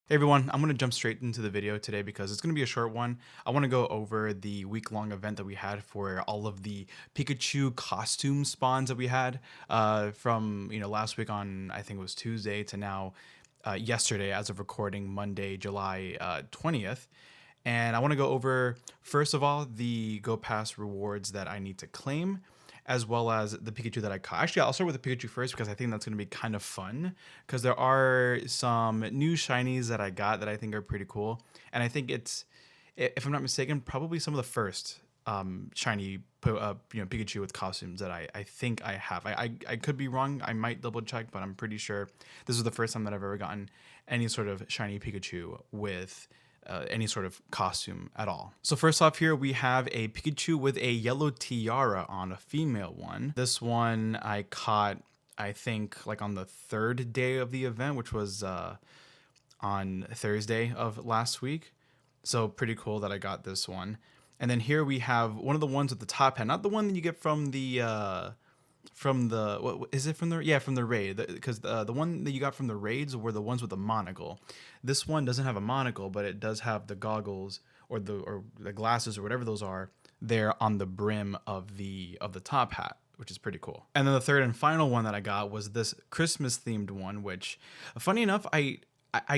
Hey everyone, I'm going to jump straight into the video today because it's going to be a short one. I want to go over the week-long event that we had for all of the Pikachu costume spawns that we had from last week on, I think it was Tuesday, to now yesterday as of recording Monday, July 20th. And I want to go over, first of all, the Go Pass rewards that I need to claim, as well as the Pikachu that I caught. Actually, I'll start with the Pikachu first because I think that's going to be kind of fun because there are some new shinies that I got that I think are pretty cool. And I think it's, if I'm not mistaken, probably some of the first shiny Pikachu with costumes that I think I have. I could be wrong. I might double check, but I'm pretty sure this is the first time that I've ever gotten any sort of shiny Pikachu with any sort of costume at all. So first off here, we have a Pikachu with a yellow tiara on, a female one. This one I caught, I think, like on the third day of the event, which was on Thursday of last week. So pretty cool that I got this one. And then here we have one of the ones with the top hat, not the one that you get from the what is it from the from the raid, because the one that you got from the raids were the ones with the monocle. This one doesn't have a monocle, but it does have the goggles or the glasses or whatever those are there on the brim of the top hat, which is pretty cool. And then the third and final one that I got was this Christmas themed one, which funny enough, I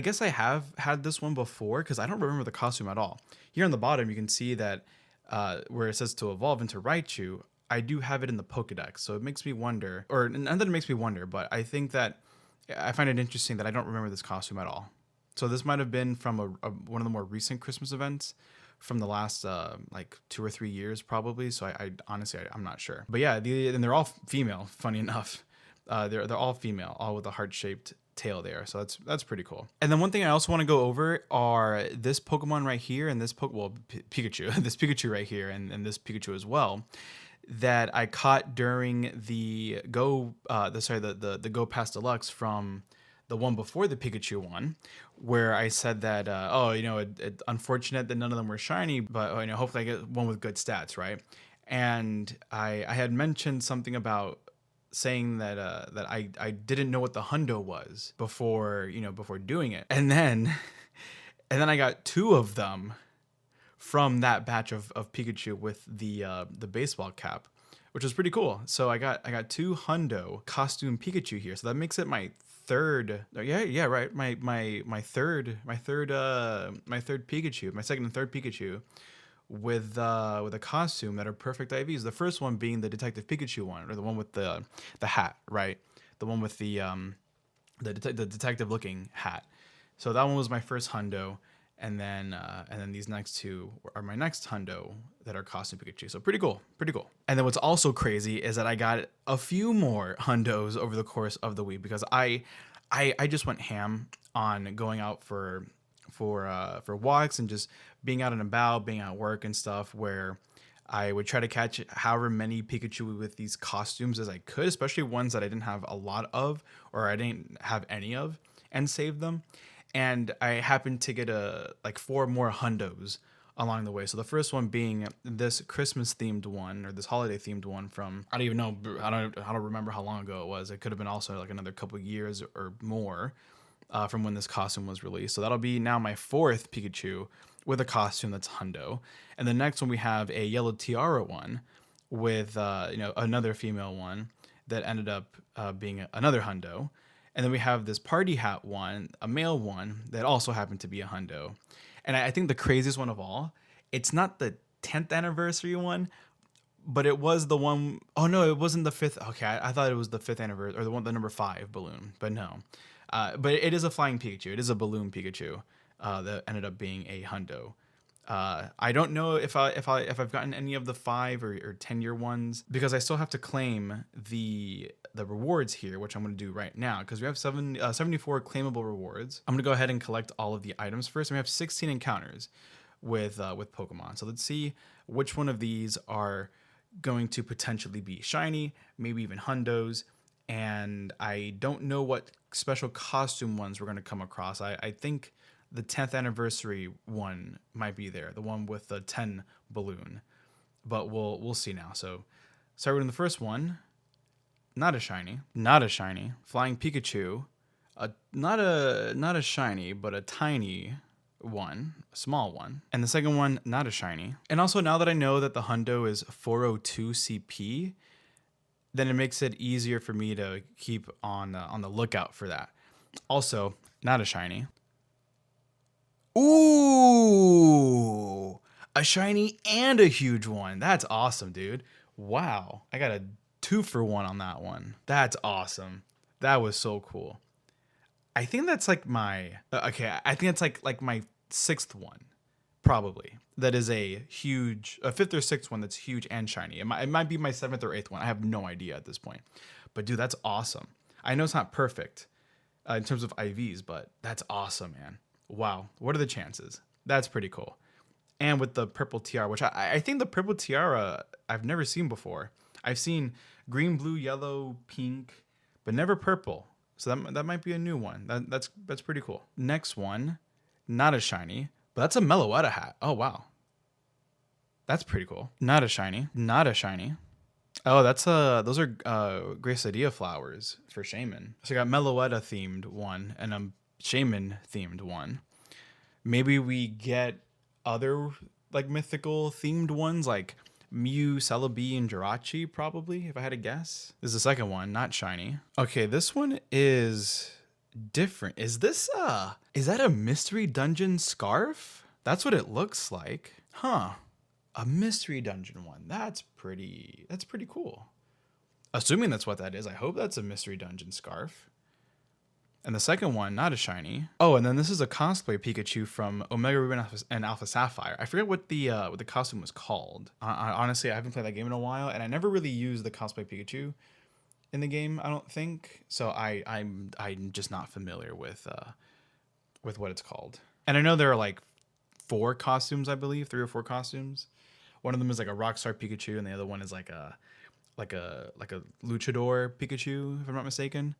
guess I have had this one before because I don't remember the costume at all. Here on the bottom you can see that where it says to evolve into Raichu, I do have it in the Pokedex, so it makes me wonder, or not that it makes me wonder, but I think that I find it interesting that I don't remember this costume at all. So this might have been from one of the more recent Christmas events from the last like 2 or 3 years probably. So I honestly I'm not sure, but yeah, and they're all female. Funny enough, they're all female, all with a heart-shaped tail there, so that's pretty cool. And then one thing I also want to go over are this Pokemon right here and this Pikachu, this Pikachu right here, and this Pikachu as well, that I caught during the the Go Pass Deluxe from the one before the Pikachu one, where I said that it's unfortunate that none of them were shiny, but hopefully I get one with good stats, right? And I had mentioned something about saying that that I didn't know what the Hundo was before before doing it, and then I got two of them from that batch of Pikachu with the baseball cap, which was pretty cool. So I got two Hundo costume Pikachu here. So that makes it my third. Yeah, right. My third Pikachu, my second and third Pikachu with a costume that are perfect IVs. The first one being the Detective Pikachu one, or the one with the hat, right? The one with the detective looking hat. So that one was my first Hundo, and then these next two are my next Hundo that are costume Pikachu. So pretty cool, pretty cool. And then what's also crazy is that I got a few more Hundos over the course of the week because I just went ham on going out for walks and just being out and about, being at work and stuff, where I would try to catch however many Pikachu with these costumes as I could, especially ones that I didn't have a lot of or I didn't have any of, and save them. And I happened to get like 4 more Hundos along the way. So the first one being this Christmas themed one, or this holiday themed one from, I don't even know, I don't remember how long ago it was. It could have been also like another couple years or more from when this costume was released. So that'll be now my 4th Pikachu with a costume that's Hundo. And the next one we have a yellow tiara one with another female one that ended up being another Hundo. And then we have this party hat one, a male one that also happened to be a Hundo. And I think the craziest one of all, it's not the 10th anniversary one, but it was the one oh no, it wasn't the 5th. Okay, I thought it was the 5th anniversary, or the number 5 balloon, but no. But it is a flying Pikachu. It is a balloon Pikachu that ended up being a Hundo. I don't know if I've gotten any of the 5 or 10-year ones because I still have to claim the rewards here, which I'm going to do right now because we have 74 claimable rewards. I'm going to go ahead and collect all of the items first. And we have 16 encounters with Pokemon. So let's see which one of these are going to potentially be shiny, maybe even Hundos. And I don't know what special costume ones we're going to come across. I think the 10th anniversary one might be there, the one with the 10 balloon, but we'll see now. So starting with the first one, not a shiny, flying Pikachu, not a shiny, but a tiny one, a small one. And the second one, not a shiny. And also now that I know that the Hundo is 402 CP, then it makes it easier for me to keep on the lookout for that. Also, not a shiny. Ooh, a shiny and a huge one. That's awesome, dude. Wow, I got a 2-for-1 on that one. That's awesome. That was so cool. I think that's like my okay. I think it's like my sixth one, probably. That is a fifth or sixth one that's huge and shiny. It might be my seventh or eighth one. I have no idea at this point. But dude, that's awesome. I know it's not perfect in terms of IVs, but that's awesome, man. Wow, what are the chances? That's pretty cool. And with the purple tiara, which I think the purple tiara I've never seen before. I've seen green, blue, yellow, pink, but never purple. So that might be a new one. That's pretty cool. Next one, not a shiny, but that's a Meloetta hat. Oh wow, that's pretty cool. Not a shiny. Not a shiny. Oh, those are Gracidia flowers for Shaman. So I got Meloetta themed one and a Shaman themed one. Maybe we get other like mythical themed ones like Mew, Celebi, and Jirachi, probably, if I had to guess. This is the second one, not shiny. Okay, this one is different. Is that a mystery dungeon scarf? That's what it looks like. Huh. A mystery dungeon one. That's pretty cool. Assuming that's what that is. I hope that's a mystery dungeon scarf. And the second one, not a shiny. Oh, and then this is a cosplay Pikachu from Omega Ruby and Alpha Sapphire. I forget what the costume was called. Honestly, I haven't played that game in a while, and I never really used the cosplay Pikachu in the game, I don't think. So I'm just not familiar with what it's called. And I know there are like 4 costumes, I believe, 3 or 4 costumes. One of them is like a Rockstar Pikachu, and the other one is like a Luchador Pikachu, if I'm not mistaken.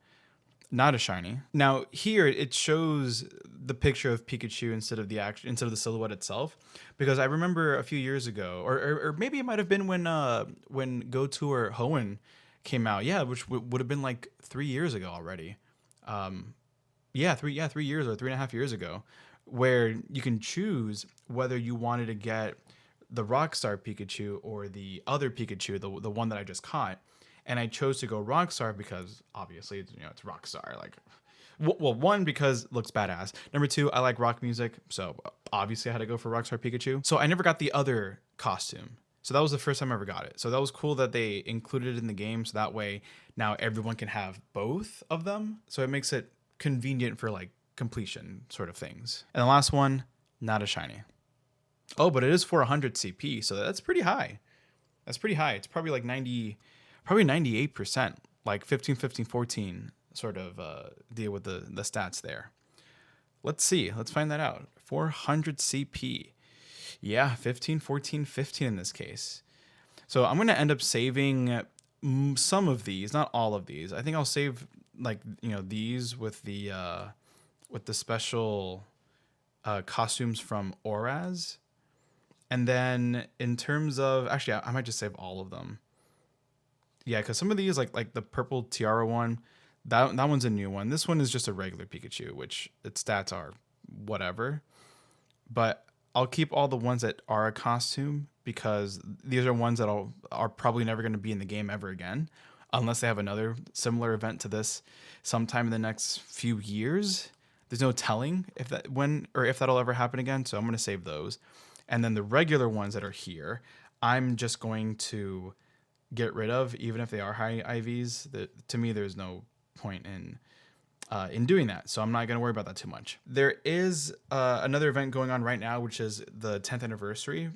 Not a shiny. Now here it shows the picture of Pikachu instead of the silhouette itself, because I remember a few years ago, or maybe it might have been when Go Tour Hoenn came out. Yeah, which would have been like 3 years ago already. 3 years or 3.5 years ago, where you can choose whether you wanted to get the Rockstar Pikachu or the other Pikachu, the one that I just caught. And I chose to go Rockstar because obviously it's Rockstar. Like, well, one, because it looks badass. Number 2, I like rock music, so obviously I had to go for Rockstar Pikachu. So I never got the other costume. So that was the first time I ever got it. So that was cool that they included it in the game. So that way now everyone can have both of them. So it makes it convenient for like completion sort of things. And the last one, not a shiny. Oh, but it is 400 CP, so that's pretty high. That's pretty high. It's probably like 98%, like 15, 15, 14 sort of deal with the stats there. Let's see. Let's find that out. 400 CP. Yeah, 15, 14, 15 in this case. So I'm going to end up saving some of these, not all of these. I think I'll save like, these with the special costumes from Oraz. And then in terms of, actually, I might just save all of them. Yeah, because some of these, like the purple tiara one, that one's a new one. This one is just a regular Pikachu, which its stats are whatever. But I'll keep all the ones that are a costume because these are ones that are probably never going to be in the game ever again, unless they have another similar event to this sometime in the next few years. There's no telling if that'll ever happen again. So I'm going to save those. And then the regular ones that are here, I'm just going to get rid of, even if they are high IVs. To me, there's no point in doing that. So I'm not going to worry about that too much. There is another event going on right now, which is the 10th anniversary.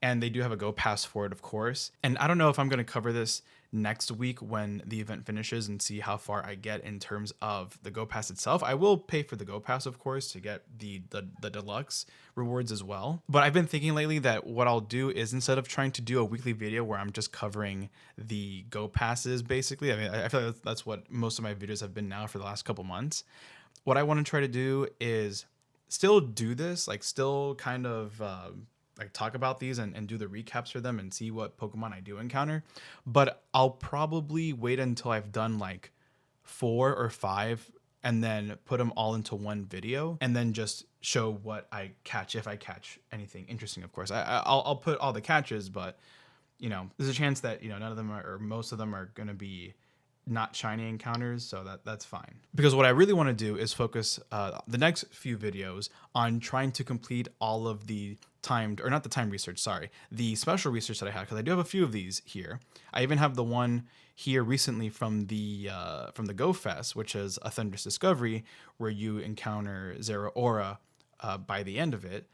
And they do have a Go Pass for it, of course. And I don't know if I'm going to cover this next week when the event finishes and see how far I get in terms of the Go Pass itself. I will pay for the Go Pass, of course, to get the deluxe rewards as well. But I've been thinking lately that what I'll do is, instead of trying to do a weekly video where I'm just covering the Go Passes, basically, I mean, I feel like that's what most of my videos have been now for the last couple months. What I want to try to do is still do this, like still kind of like talk about these and do the recaps for them and see what Pokemon I do encounter. But I'll probably wait until I've done like 4 or 5 and then put them all into one video and then just show what I catch, if I catch anything interesting. Of course, I'll put all the catches, but there's a chance that none of them are, or most of them are going to be not shiny encounters, so that's fine. Because what I really want to do is focus the next few videos on trying to complete all of the timed, or not the time research, sorry, the special research that I had, because I do have a few of these here. I even have the one here recently from the Go Fest, which is a Thunderous Discovery, where you encounter Zeraora by the end of it,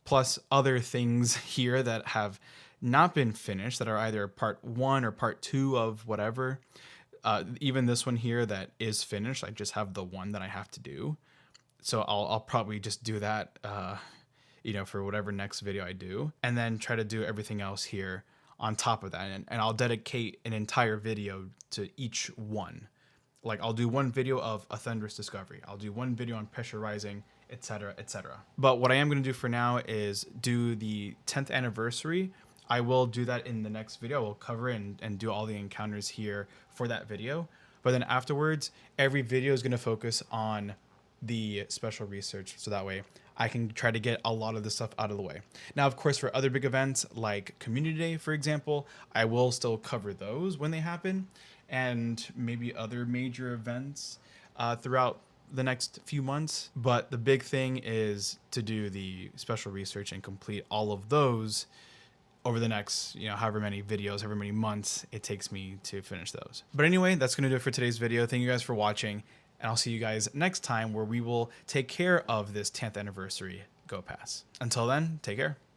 plus other things here that have not been finished, that are either part 1 or part 2 of whatever. Even this one here that is finished, I just have the one that I have to do. So I'll probably just do that, for whatever next video I do, and then try to do everything else here on top of that. And I'll dedicate an entire video to each one. Like, I'll do one video of a Thunderous Discovery, I'll do one video on Pressure Rising, etc., etc. But what I am going to do for now is do the 10th anniversary. I will do that in the next video. We'll cover it and do all the encounters here for that video. But then afterwards, every video is going to focus on the special research, so that way I can try to get a lot of the stuff out of the way. Now, of course, for other big events like Community Day, for example, I will still cover those when they happen, and maybe other major events throughout the next few months. But the big thing is to do the special research and complete all of those over the next, however many videos, however many months it takes me to finish those. But anyway, that's going to do it for today's video. Thank you guys for watching, and I'll see you guys next time, where we will take care of this 10th anniversary Go Pass. Until then, take care.